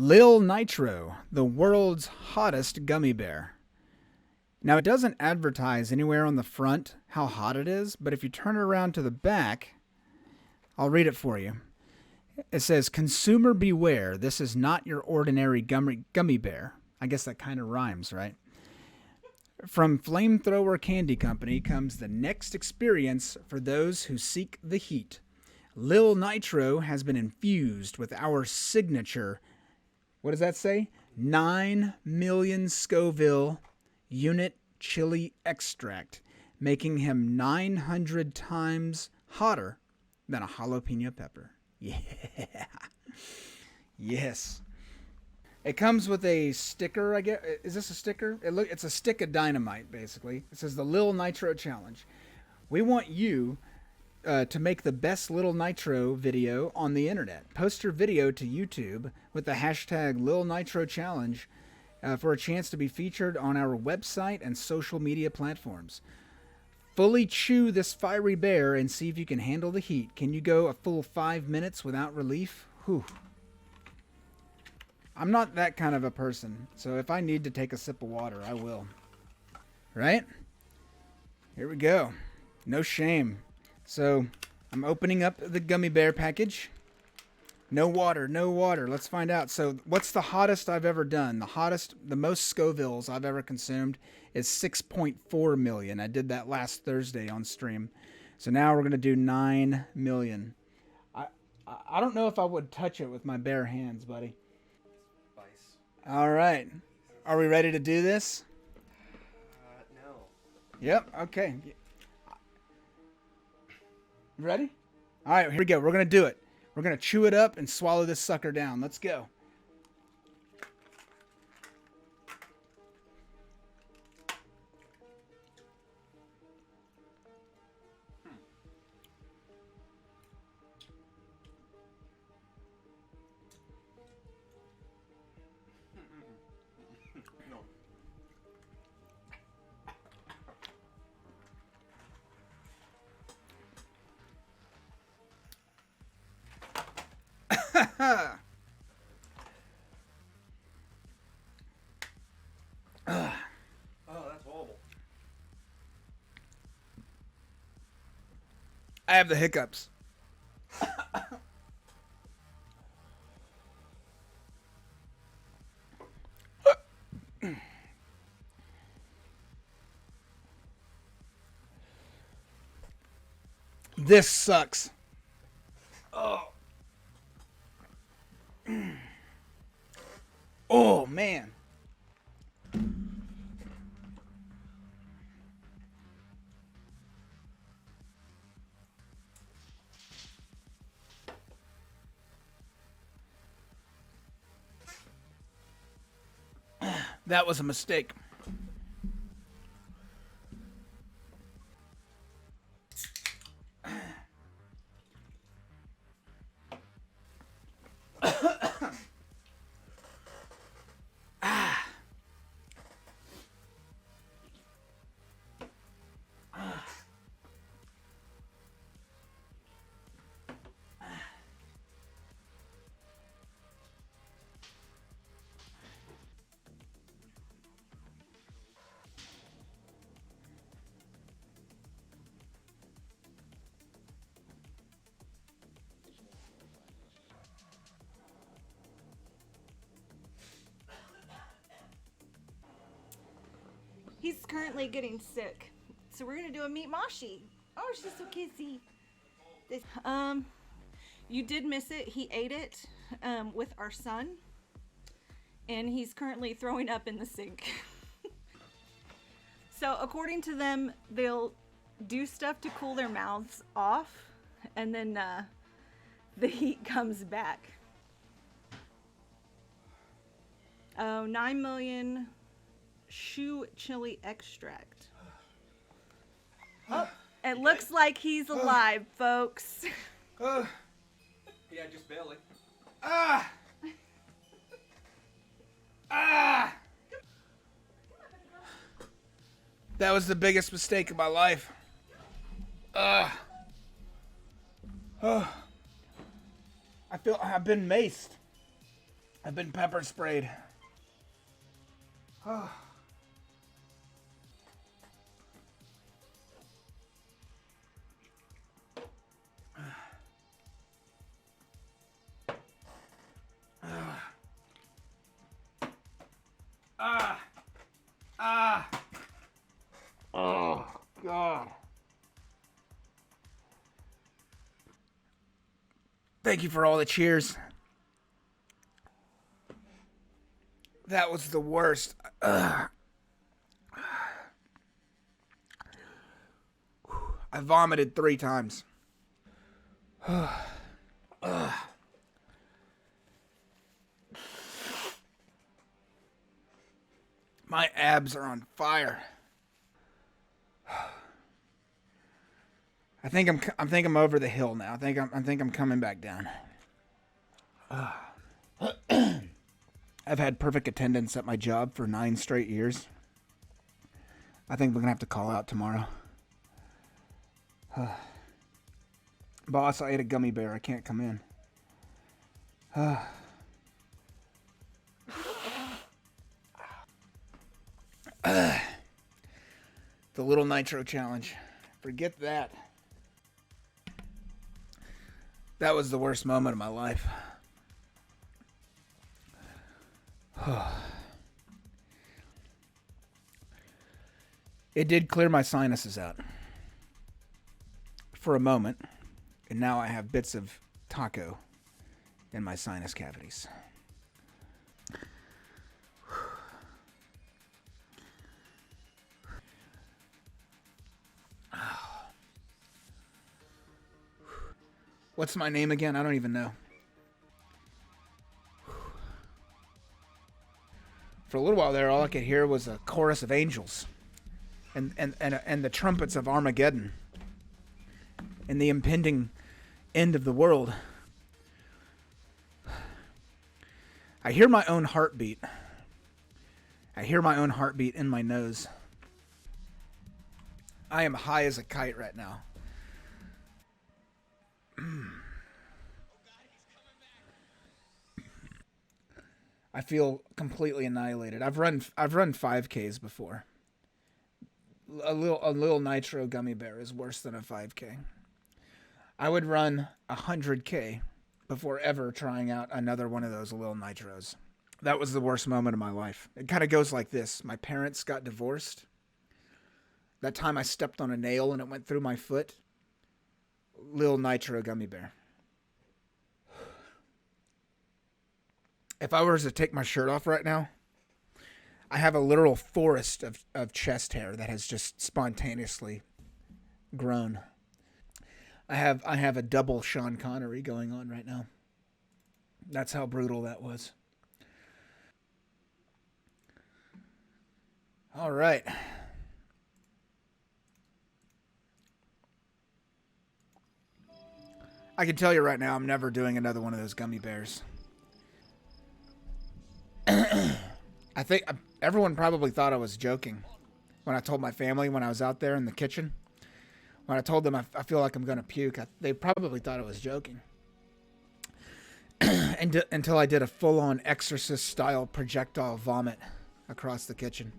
Lil Nitro, the world's hottest gummy bear. Now, it doesn't advertise anywhere on the front how hot it is, but if you turn it around to the back, I'll read it for you. It says, "Consumer beware, this is not your ordinary gummy bear." I guess that kind of rhymes, right? From Flamethrower Candy Company comes the next experience for those who seek the heat. Lil Nitro has been infused with our signature, what does that say? 9 million Scoville unit chili extract, making him 900 times hotter than a jalapeno pepper. Yeah. Yes. It comes with a sticker, I guess. Is this a sticker? It's a stick of dynamite, basically. It says the Lil Nitro Challenge. We want you to make the best Lil Nitro video on the internet. Post your video to YouTube with the hashtag Lil Nitro Challenge for a chance to be featured on our website and social media platforms. Fully chew this fiery bear and see if you can handle the heat. Can you go a full 5 minutes without relief? Whew. I'm not that kind of a person, so if I need to take a sip of water, I will. Right? Here we go. No shame. So, I'm opening up the gummy bear package. No water, no water. Let's find out. So, what's the hottest I've ever done? The most Scovilles I've ever consumed is 6.4 million. I did that last Thursday on stream. So now we're going to do 9 million. I don't know if I would touch it with my bare hands, buddy. All right. Are we ready to do this? No. Yep. Okay. Ready? All right, here we go. We're going to do it. We're going to chew it up and swallow this sucker down. Let's go. Oh, that's horrible. I have the hiccups. This sucks. Oh. Oh, man. That was a mistake. He's currently getting sick, so we're gonna do a meat moshi. Oh, she's so kissy. This, you did miss it. He ate it with our son, and he's currently throwing up in the sink. So according to them, they'll do stuff to cool their mouths off, and then the heat comes back. Oh, 9 million shoe chili extract. Oh, it looks like he's alive, folks. Yeah, just barely. Ah! Ah! That was the biggest mistake of my life. Oh. I feel I've been maced. I've been pepper sprayed. Oh. Oh, God. Thank you for all the cheers. That was the worst. I vomited 3 times. My abs are on fire. I think I'm over the hill now. I think I'm coming back down. I've had perfect attendance at my job for 9 straight years. I think we're gonna have to call out tomorrow. Boss, I ate a gummy bear. I can't come in. The little nitro challenge. Forget that. That was the worst moment of my life. It did clear my sinuses out for a moment, and now I have bits of taco in my sinus cavities. What's my name again? I don't even know. For a little while there, all I could hear was a chorus of angels and the trumpets of Armageddon and the impending end of the world. I hear my own heartbeat. I hear my own heartbeat in my nose. I am high as a kite right now. I feel completely annihilated. I've run 5Ks before. A little nitro gummy bear is worse than a 5K. I would run 100K before ever trying out another one of those little nitros. That was the worst moment of my life. It kind of goes like this. My parents got divorced. That time I stepped on a nail and it went through my foot. Little nitro gummy bear. If I were to take my shirt off right now, I have a literal forest of chest hair that has just spontaneously grown. I have a double Sean Connery going on right now. That's how brutal that was. All right. I can tell you right now, I'm never doing another one of those gummy bears. I think everyone probably thought I was joking when I told my family when I was out there in the kitchen. When I told them I feel like I'm going to puke, they probably thought I was joking. Until I did a full-on exorcist-style projectile vomit across the kitchen.